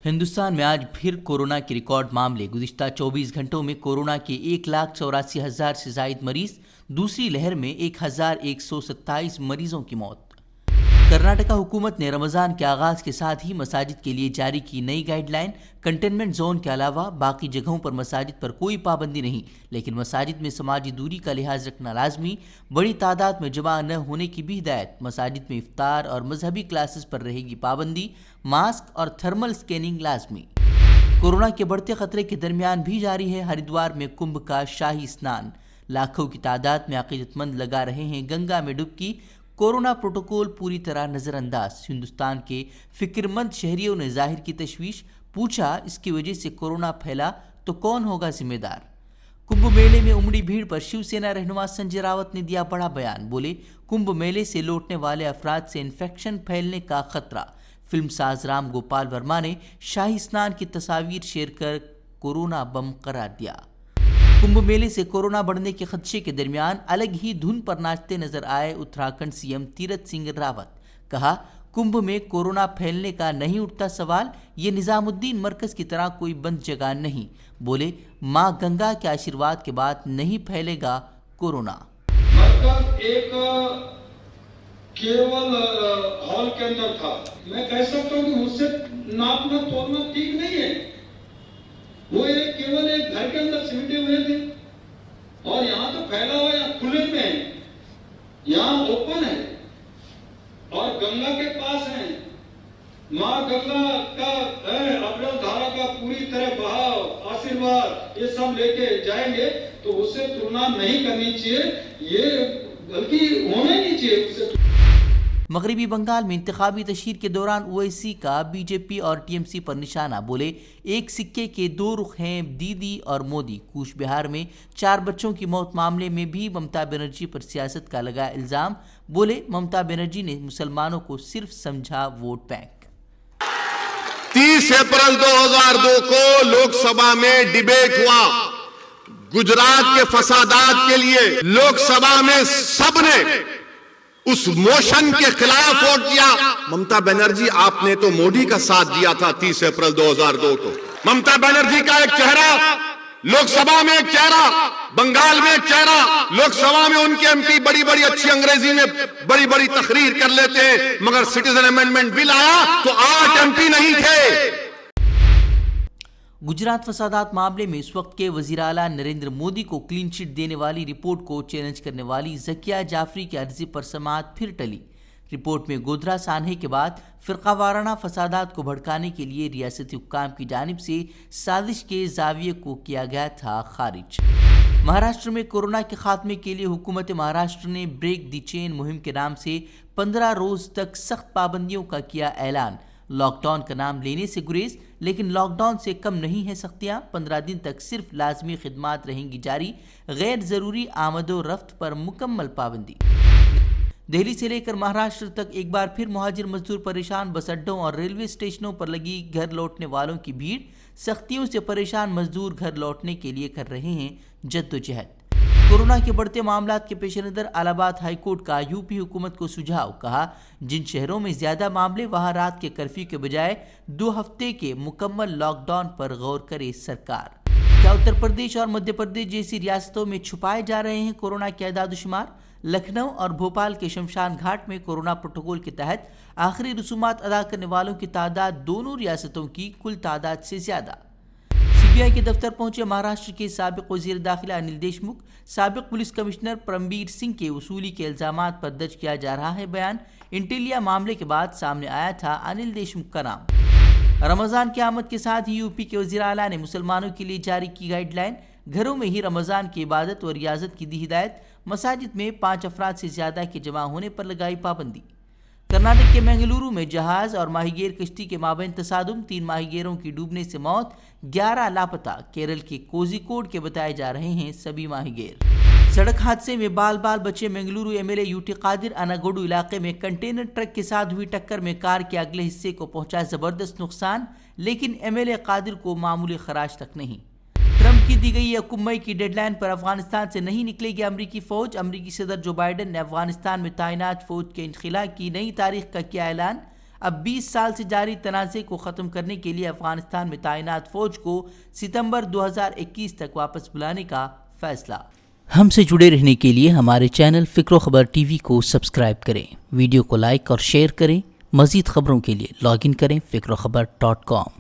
ہندوستان میں آج پھر کورونا کے ریکارڈ معاملے۔ گزشتہ 24 گھنٹوں میں کورونا کے 1,84,000 سے زائد مریض۔ دوسری لہر میں 1,127 مریضوں کی موت۔ کرناٹکا حکومت نے رمضان کے آغاز کے ساتھ ہی مساجد کے لیے جاری کی نئی گائیڈ لائن۔ کنٹینمنٹ زون کے علاوہ باقی جگہوں پر مساجد پر کوئی پابندی نہیں، لیکن مساجد میں سماجی دوری کا لحاظ رکھنا لازمی۔ بڑی تعداد میں جمع نہ ہونے کی بھی ہدایت۔ مساجد میں افطار اور مذہبی کلاسز پر رہے گی پابندی۔ ماسک اور تھرمل اسکیننگ لازمی۔ کورونا کے بڑھتے خطرے کے درمیان بھی جاری ہے ہریدوار میں کمبھ کا شاہی اسنان۔ لاکھوں کی تعداد میں عقیدت مند لگا رہے ہیں گنگا میں ڈبکی۔ کورونا پروٹوکول پوری طرح نظر انداز۔ ہندوستان کے فکر مند شہریوں نے ظاہر کی تشویش، پوچھا اس کی وجہ سے کورونا پھیلا تو کون ہوگا ذمہ دار۔ کمبھ میلے میں امڑی بھیڑ پر شیو سینا رہنما سنجے راوت نے دیا بڑا بیان۔ بولے کمبھ میلے سے لوٹنے والے افراد سے انفیکشن پھیلنے کا خطرہ۔ فلم ساز رام گوپال ورما نے شاہی اسنان کی تصاویر شیئر کر کورونا بم قرار دیا۔ کمبھ میلے سے کورونا بڑھنے کے خدشے کے درمیان الگ ہی دھن پر ناچتے نظر آئے اتراکھنڈ سی ایم تیرتھ سنگھ راوت۔ کہا کمبھ میں کورونا پھیلنے کا نہیں اٹھتا سوال، یہ نظام الدین مرکز کی طرح کوئی بند جگہ نہیں۔ بولے ماں گنگا کے آشیرواد کے بعد نہیں پھیلے گا کورونا۔ مرکز ایک کیول ہال کے اندر تھا۔ میں کہہ سکتا ہوں کہ مجھ سے ناپنا تولنا ٹھیک نہیں ہے۔ وہ ایک کیول ایک گھر کے اندر سمٹے ہوئے تھے، اور یہاں تو پھیلا ہوا یہاں کھلے میں ہے، یہاں اوپن ہے اور گنگا کے پاس ہے۔ ماں گنگا کا ابرل دھارا کا پوری طرح بہاؤ آشیرواد یہ سب لے کے جائیں گے تو اس سے تلنا نہیں کرنی چاہیے، یہ بلکہ ہونا ہی نہیں چاہیے۔ مغربی بنگال میں انتخابی تشہیر کے دوران اویسی کا بی جے پی اور ٹی ایم سی پر نشانہ۔ بولے ایک سکے کے دو رخ ہیں دیدی اور مودی۔ کوچ بہار میں 4 بچوں کی موت معاملے میں بھی ممتا بنرجی پر سیاست کا لگا الزام۔ بولے ممتا بنرجی نے مسلمانوں کو صرف سمجھا ووٹ بینک۔ 30 اپریل 2002 کو لوک سبھا میں ڈیبیٹ ہوا۔ گجرات کے فسادات کے لیے لوک سبھا میں سب نے اس موشن کے خلاف ووٹ دیا۔ ممتا بنرجی آپ نے تو مودی کا ساتھ دیا تھا 30 اپریل 2002 کو۔ ممتا بنرجی کا ایک چہرہ لوک سبھا میں، ایک چہرہ بنگال میں، ایک چہرہ لوک سبھا میں ان کے ایم پی بڑی بڑی اچھی انگریزی میں بڑی بڑی تقریر کر لیتے ہیں، مگر سٹیزن امینڈمنٹ بل آیا تو 8 ایم پی نہیں تھے۔ گجرات فسادات معاملے میں اس وقت کے وزیر اعلیٰ نریندر مودی کو کلین چٹ دینے والی رپورٹ کو چیلنج کرنے والی ذکیہ جعفری کی عرضی پر سماعت پھر ٹلی۔ رپورٹ میں گودھرا سانحے کے بعد فرقہ وارانہ فسادات کو بھڑکانے کے لیے ریاستی حکام کی جانب سے سازش کے زاویے کو کیا گیا تھا خارج۔ مہاراشٹر میں کورونا کے خاتمے کے لیے حکومت مہاراشٹر نے بریک دی چین مہم کے نام سے 15 روز تک سخت پابندیوں کا کیا اعلان۔ لاک ڈاؤن کا نام لینے سے گریز، لیکن لاک ڈاؤن سے کم نہیں ہے سختیاں۔ 15 دن تک صرف لازمی خدمات رہیں گی جاری، غیر ضروری آمد و رفت پر مکمل پابندی۔ دہلی سے لے کر مہاراشٹر تک ایک بار پھر مہاجر مزدور پریشان۔ بس اڈوں اور ریلوے اسٹیشنوں پر لگی گھر لوٹنے والوں کی بھیڑ۔ سختیوں سے پریشان مزدور گھر لوٹنے کے لیے کر رہے ہیں جدوجہد۔ کورونا کے بڑھتے معاملات کے پیش نظر الہ آباد ہائی کورٹ کا یو پی حکومت کو سجھاؤ۔ کہا جن شہروں میں زیادہ معاملے وہاں رات کے کرفیو کے بجائے 2 ہفتے کے مکمل لاک ڈاؤن پر غور کرے سرکار۔ کیا اتر پردیش اور مدھیہ پردیش جیسی ریاستوں میں چھپائے جا رہے ہیں کورونا کے اعداد و شمار؟ لکھنؤ اور بھوپال کے شمشان گھاٹ میں کورونا پروٹوکول کے تحت آخری رسومات ادا کرنے والوں کی تعداد دونوں ریاستوں کی کل تعداد سے زیادہ۔ سی بی آئی کے دفتر پہنچے مہاراشٹر کے سابق وزیر داخلہ انل دیشمکھ۔ سابق پولیس کمشنر پرمبیر سنگھ کے وصولی کے الزامات پر درج کیا جا رہا ہے بیان۔ انٹیلیا معاملے کے بعد سامنے آیا تھا انل دیشمکھ کا نام۔ رمضان کی آمد کے ساتھ ہی یو پی کے وزیر اعلیٰ نے مسلمانوں کے لیے جاری کی گائیڈ لائن۔ گھروں میں ہی رمضان کی عبادت و ریاضت کی دی ہدایت۔ مساجد میں 5 افراد سے زیادہ کے جمع ہونے پر لگائی پابندی۔ کرناٹک کے منگلورو میں جہاز اور ماہی گیر کشتی کے مابین تصادم، 3 ماہی گیروں کی ڈوبنے سے موت، 11 لاپتہ۔ کیرل کے کوزی کوڈ کے بتائے جا رہے ہیں سبھی ماہی گیر۔ سڑک حادثے میں بال بچے۔ Mangaluru M L A U T Khader Anagudu علاقے میں کنٹینر ٹرک کے ساتھ ہوئی ٹکر میں کار کے اگلے حصے کو پہنچا زبردست نقصان، لیکن ایم ایل اے قادر کو معمولی خراش تک نہیں۔ ٹرمپ کی دی گئی 1 مئی کی ڈیڈ لائن پر افغانستان سے نہیں نکلے گی امریکی فوج۔ امریکی صدر جو بائیڈن نے افغانستان میں تعینات فوج کے انخلا کی نئی تاریخ کا کیا اعلان۔ اب 20 سال سے جاری تنازع کو ختم کرنے کے لیے افغانستان میں تعینات فوج کو ستمبر 2021 تک واپس بلانے کا فیصلہ۔ ہم سے جڑے رہنے کے لیے ہمارے چینل فکر و خبر ٹی وی کو سبسکرائب کریں، ویڈیو کو لائک اور شیئر کریں۔ مزید خبروں کے لیے لاگ ان کریں فکروخبر.com۔